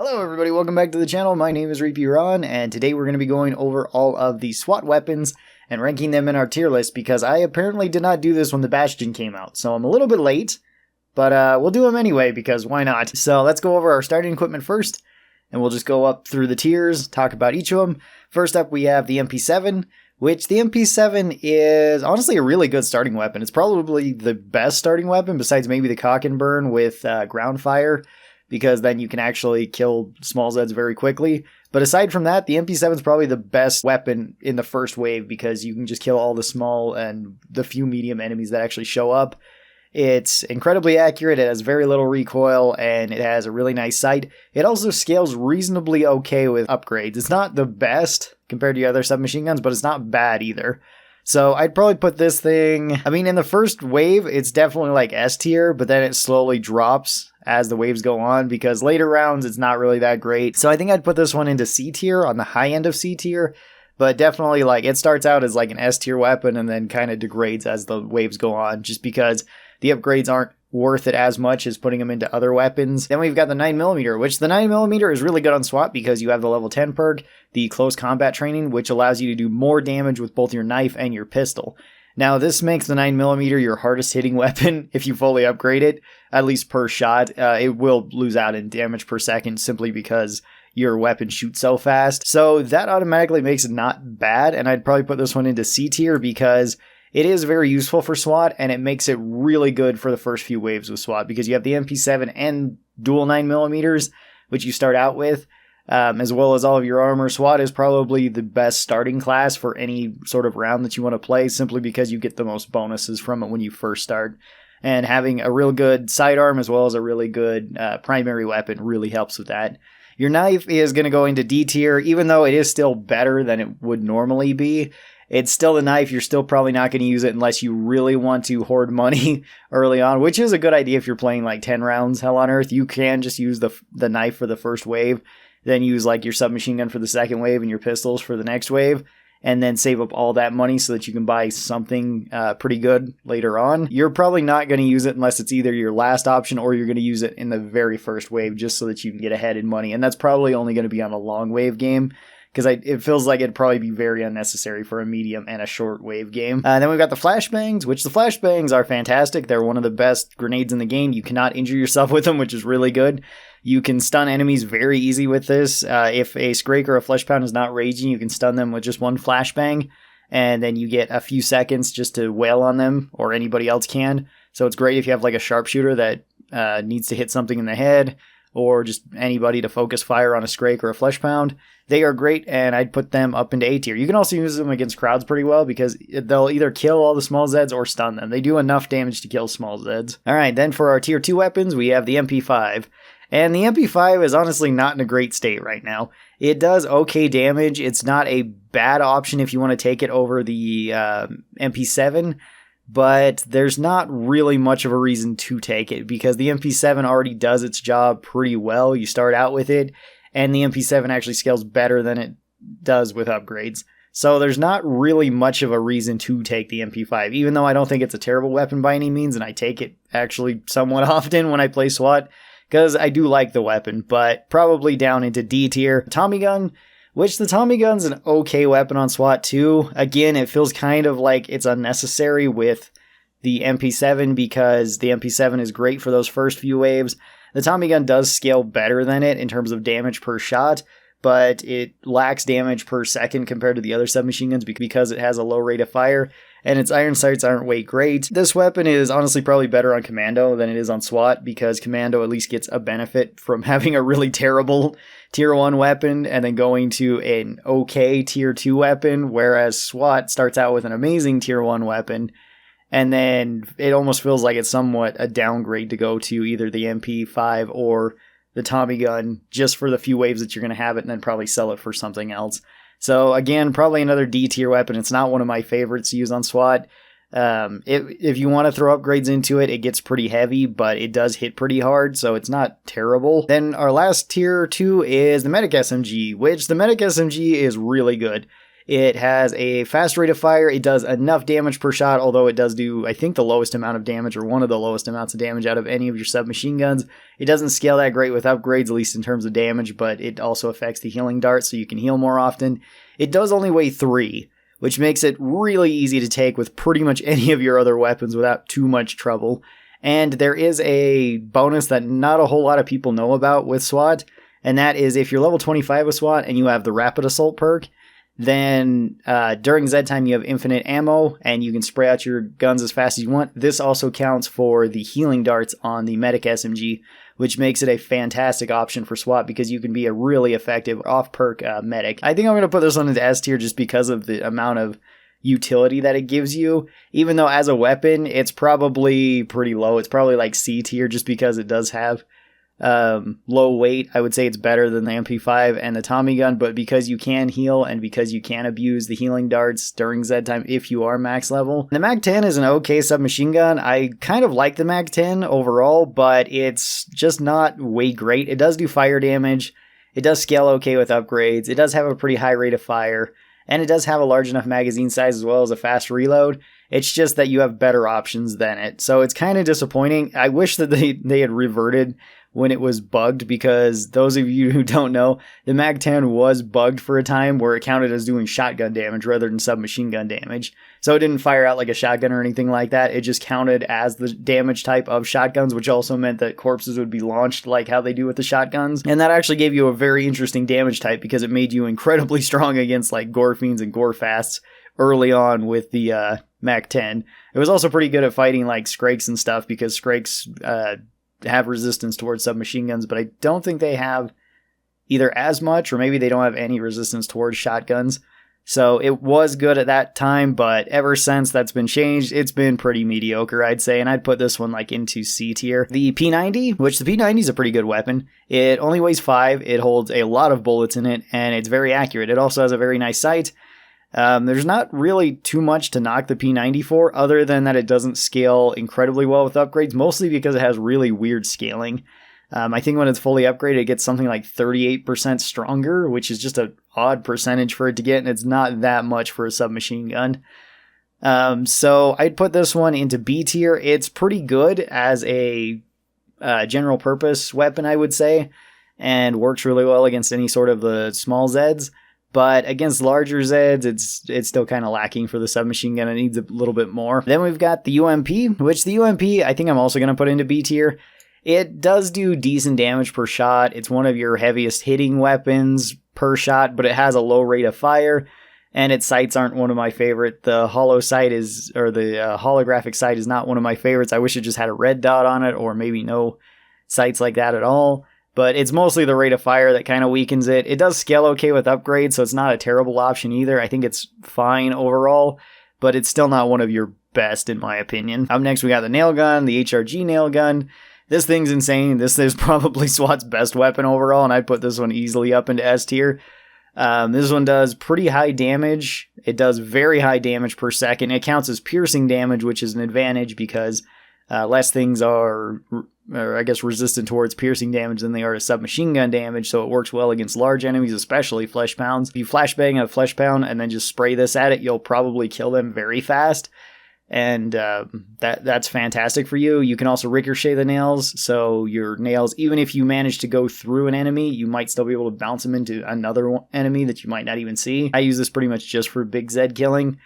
Hello everybody, welcome back to the channel. My name is Reapy Ron, and today we're going to be going over all of the SWAT weapons and ranking them in our tier list because I apparently did not do this when the Bastion came out, so I'm a little bit late, but we'll do them anyway because why not? So let's go over our starting equipment first, and we'll just go up through the tiers, talk about each of them. First up we have the MP7, which the MP7 is honestly a really good starting weapon. It's probably the best starting weapon besides maybe the cock and burn with ground fire, because then you can actually kill small Zeds very quickly. But aside from that, the MP7 is probably the best weapon in the first wave because you can just kill all the small and the few medium enemies that actually show up. It's incredibly accurate, it has very little recoil, and it has a really nice sight. It also scales reasonably okay with upgrades. It's not the best compared to other submachine guns, but it's not bad either. So I'd probably put this thing, I mean, in the first wave, it's definitely like S tier, but then it slowly drops as the waves go on because later rounds, it's not really that great. So I think I'd put this one into C tier, on the high end of C tier, but definitely like it starts out as like an S tier weapon and then kind of degrades as the waves go on just because the upgrades aren't worth it as much as putting them into other weapons. Then we've got the 9mm, which the 9mm is really good on SWAT because you have the level 10 perk, the close combat training, which allows you to do more damage with both your knife and your pistol. Now this makes the 9mm your hardest hitting weapon if you fully upgrade it, at least per shot. It will lose out in damage per second simply because your weapon shoots so fast. So that automatically makes it not bad, and I'd probably put this one into C tier because it is very useful for SWAT, and it makes it really good for the first few waves with SWAT because you have the MP7 and dual 9mm, which you start out with, as well as all of your armor. SWAT is probably the best starting class for any sort of round that you want to play, simply because you get the most bonuses from it when you first start. And having a real good sidearm as well as a really good primary weapon really helps with that. Your knife is going to go into D tier, even though it is still better than it would normally be. It's still the knife. You're still probably not going to use it unless you really want to hoard money early on, which is a good idea if you're playing like 10 rounds Hell on Earth. You can just use the knife for the first wave, then use like your submachine gun for the second wave and your pistols for the next wave, and then save up all that money so that you can buy something pretty good later on. You're probably not going to use it unless it's either your last option or you're going to use it in the very first wave just so that you can get ahead in money, and that's probably only going to be on a long wave game, because it feels like it'd probably be very unnecessary for a medium and a short wave game. Then we've got the Flashbangs, which the Flashbangs are fantastic. They're one of the best grenades in the game. You cannot injure yourself with them, which is really good. You can stun enemies very easy with this. If a Scrake or a Flesh Pound is not raging, you can stun them with just one Flashbang, and then you get a few seconds just to wail on them, or anybody else can. So it's great if you have like a sharpshooter that needs to hit something in the head, or just anybody to focus fire on a Scrake or a Flesh Pound. They are great, and I'd put them up into A tier. You can also use them against crowds pretty well because they'll either kill all the small Zeds or stun them. They do enough damage to kill small Zeds. Alright, then for our tier 2 weapons, we have the MP5. And the MP5 is honestly not in a great state right now. It does okay damage. It's not a bad option if you want to take it over the MP7, but there's not really much of a reason to take it because the MP7 already does its job pretty well. You start out with it, and the MP7 actually scales better than it does with upgrades. So there's not really much of a reason to take the MP5, even though I don't think it's a terrible weapon by any means, and I take it actually somewhat often when I play SWAT, because I do like the weapon, but probably down into D tier. Tommy gun, which the Tommy gun's an okay weapon on SWAT too. Again, it feels kind of like it's unnecessary with the MP7 because the MP7 is great for those first few waves. The Tommy gun does scale better than it in terms of damage per shot, but it lacks damage per second compared to the other submachine guns because it has a low rate of fire, and its iron sights aren't weight great. This weapon is honestly probably better on Commando than it is on SWAT because Commando at least gets a benefit from having a really terrible tier 1 weapon and then going to an okay tier 2 weapon, whereas SWAT starts out with an amazing tier 1 weapon, and then it almost feels like it's somewhat a downgrade to go to either the MP5 or the Tommy gun just for the few waves that you're going to have it, and then probably sell it for something else. So again, probably another D tier weapon. It's not one of my favorites to use on SWAT. If you want to throw upgrades into it, it gets pretty heavy, but it does hit pretty hard, so it's not terrible. Then our last tier 2 is the Medic SMG, which the Medic SMG is really good. It has a fast rate of fire. It does enough damage per shot, although it does do, I think, the lowest amount of damage, or one of the lowest amounts of damage out of any of your submachine guns. It doesn't scale that great with upgrades, at least in terms of damage, but it also affects the healing dart, so you can heal more often. It does only weigh 3, which makes it really easy to take with pretty much any of your other weapons without too much trouble. And there is a bonus that not a whole lot of people know about with SWAT, and that is if you're level 25 with SWAT and you have the Rapid Assault perk, then during Z time you have infinite ammo and you can spray out your guns as fast as you want. This also counts for the healing darts on the Medic SMG, which makes it a fantastic option for SWAT because you can be a really effective off-perk medic. I think I'm going to put this one into S tier just because of the amount of utility that it gives you, even though as a weapon it's probably pretty low. It's probably like C tier just because it does have low weight. I would say it's better than the MP5 and the Tommy gun, but because you can heal and because you can abuse the healing darts during Z time if you are max level. The MAC-10 is an okay submachine gun. I kind of like the MAC-10 overall, but it's just not way great. It does do fire damage. It does scale okay with upgrades. It does have a pretty high rate of fire, and it does have a large enough magazine size as well as a fast reload. It's just that you have better options than it. So it's kind of disappointing. I wish that they had reverted when it was bugged, because those of you who don't know, the MAC-10 was bugged for a time where it counted as doing shotgun damage rather than submachine gun damage. So it didn't fire out like a shotgun or anything like that. It just counted as the damage type of shotguns, which also meant that corpses would be launched like how they do with the shotguns. And that actually gave you a very interesting damage type because it made you incredibly strong against like gore fiends and gore fasts early on with the MAC-10. It was also pretty good at fighting like Skrakes and stuff because Skrakes have resistance towards submachine guns, but I don't think they have either as much, or maybe they don't have any resistance towards shotguns. So it was good at that time, but ever since that's been changed, it's been pretty mediocre, I'd say, and I'd put this one like into C tier. The P90, which the P90 is a pretty good weapon. It only weighs 5, it holds a lot of bullets in it, and it's very accurate. It also has a very nice sight. There's not really too much to knock the P90 for, other than that it doesn't scale incredibly well with upgrades, mostly because it has really weird scaling. I think when it's fully upgraded, it gets something like 38% stronger, which is just an odd percentage for it to get, and it's not that much for a submachine gun. So I'd put this one into B tier. It's pretty good as a general purpose weapon, I would say, and works really well against any sort of the small Zeds. But against larger Zeds, it's still kind of lacking for the submachine gun. It needs a little bit more. Then we've got the UMP, which the UMP I think I'm also going to put into B tier. It does do decent damage per shot. It's one of your heaviest hitting weapons per shot, but it has a low rate of fire, and its sights aren't one of my favorite. The hollow sight is, or the holographic sight is not one of my favorites. I wish it just had a red dot on it, or maybe no sights like that at all. But it's mostly the rate of fire that kind of weakens it. It does scale okay with upgrades, so it's not a terrible option either. I think it's fine overall, but it's still not one of your best in my opinion. Up next we got the nail gun, the HRG nail gun. This thing's insane. This is probably SWAT's best weapon overall, and I'd put this one easily up into S tier. This one does pretty high damage. It does very high damage per second. It counts as piercing damage, which is an advantage because less things are, or I guess, resistant towards piercing damage than they are to submachine gun damage, so it works well against large enemies, especially flesh pounds. If you flashbang a flesh pound and then just spray this at it, you'll probably kill them very fast. And that's fantastic for you. You can also ricochet the nails, so your nails, even if you manage to go through an enemy, you might still be able to bounce them into another enemy that you might not even see. I use this pretty much just for big Zed killing.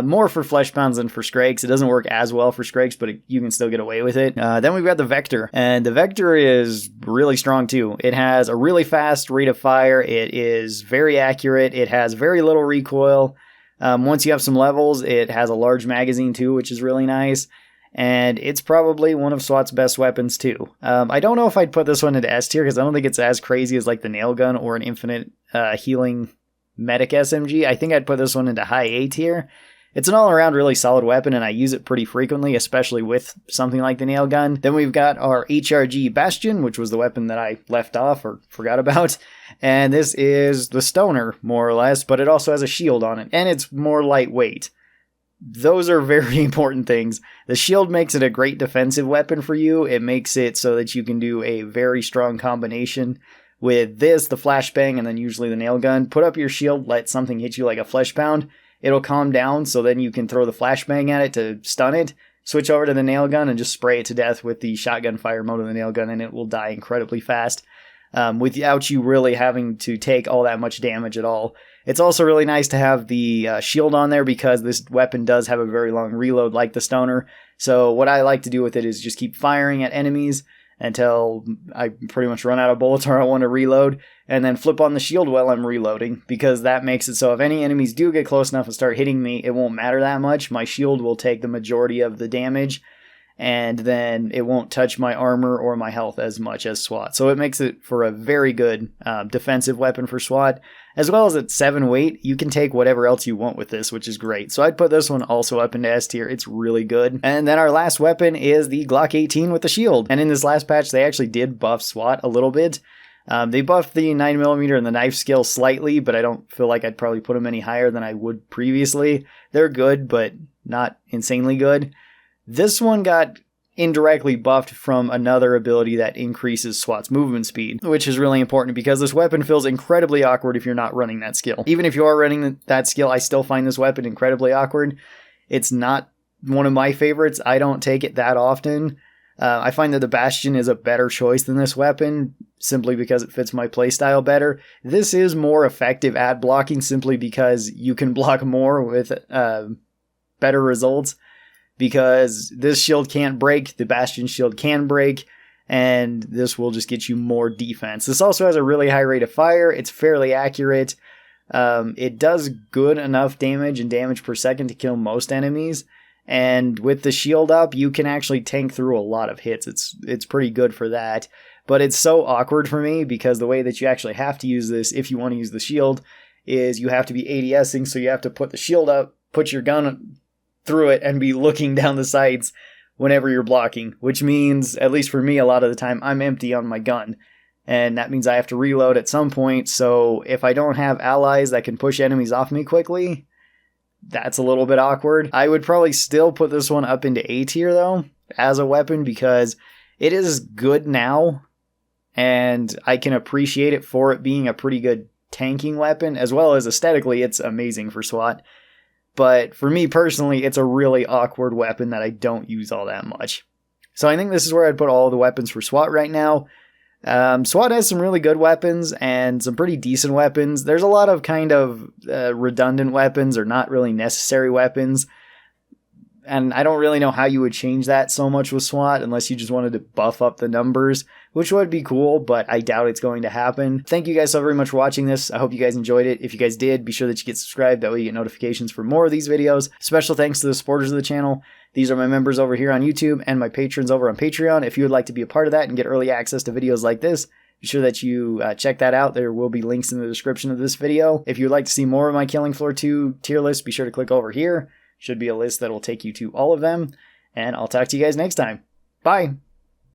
More for flesh pounds than for Skrakes. It doesn't work as well for Skrakes, but you can still get away with it. Then we've got the Vector, and the Vector is really strong too. It has a really fast rate of fire. It is very accurate. It has very little recoil. Once you have some levels, it has a large magazine too, which is really nice. And it's probably one of SWAT's best weapons too. I don't know if I'd put this one into S tier because I don't think it's as crazy as like the nail gun or an infinite healing medic SMG. I think I'd put this one into high A tier. It's an all-around really solid weapon, and I use it pretty frequently, especially with something like the nail gun. Then we've got our HRG Bastion, which was the weapon that I left off or forgot about. And this is the stoner, more or less, but it also has a shield on it, and it's more lightweight. Those are very important things. The shield makes it a great defensive weapon for you. It makes it so that you can do a very strong combination With this, the flashbang, and then usually the nail gun, put up your shield, let something hit you like a flesh pound. It'll calm down, so then you can throw the flashbang at it to stun it. Switch over to the nail gun and just spray it to death with the shotgun fire mode of the nail gun, and it will die incredibly fast without you really having to take all that much damage at all. It's also really nice to have the shield on there because this weapon does have a very long reload like the stoner. So what I like to do with it is just keep firing at enemies until I pretty much run out of bullets or I want to reload, and then flip on the shield while I'm reloading, because that makes it so if any enemies do get close enough and start hitting me, it won't matter that much. My shield will take the majority of the damage, and then it won't touch my armor or my health as much as SWAT. So it makes it for a very good defensive weapon for SWAT. As well as at 7 weight, you can take whatever else you want with this, which is great. So I'd put this one also up into S tier. It's really good. And then our last weapon is the Glock 18 with the shield. And in this last patch, they actually did buff SWAT a little bit. They buffed the 9mm and the knife skill slightly, but I don't feel like I'd probably put them any higher than I would previously. They're good, but not insanely good. This one got indirectly buffed from another ability that increases SWAT's movement speed, which is really important because this weapon feels incredibly awkward if you're not running that skill. Even if you are running that skill, I still find this weapon incredibly awkward. It's not one of my favorites. I don't take it that often. I find that the Bastion is a better choice than this weapon simply because it fits my playstyle better. This is more effective at blocking simply because you can block more with better results. Because this shield can't break, the Bastion shield can break, and this will just get you more defense. This also has a really high rate of fire. It's fairly accurate. It does good enough damage and damage per second to kill most enemies. And with the shield up, you can actually tank through a lot of hits. It's pretty good for that. But it's so awkward for me because the way that you actually have to use this, if you want to use the shield, is you have to be ADSing, so you have to put the shield up, put your gun through it, and be looking down the sights whenever you're blocking, which means, at least for me, a lot of the time, I'm empty on my gun. And that means I have to reload at some point, so if I don't have allies that can push enemies off me quickly, that's a little bit awkward. I would probably still put this one up into A tier, though, as a weapon, because it is good now, and I can appreciate it for it being a pretty good tanking weapon, as well as aesthetically, it's amazing for SWAT. But for me personally, it's a really awkward weapon that I don't use all that much. So I think this is where I'd put all the weapons for SWAT right now. SWAT has some really good weapons and some pretty decent weapons. There's a lot of kind of redundant weapons or not really necessary weapons. And I don't really know how you would change that so much with SWAT unless you just wanted to buff up the numbers, which would be cool, but I doubt it's going to happen. Thank you guys so very much for watching this. I hope you guys enjoyed it. If you guys did, be sure that you get subscribed. That way you get notifications for more of these videos. Special thanks to the supporters of the channel. These are my members over here on YouTube and my patrons over on Patreon. If you would like to be a part of that and get early access to videos like this, be sure that you check that out. There will be links in the description of this video. If you would like to see more of my Killing Floor 2 tier list, be sure to click over here. Should be a list that will take you to all of them. And I'll talk to you guys next time. Bye!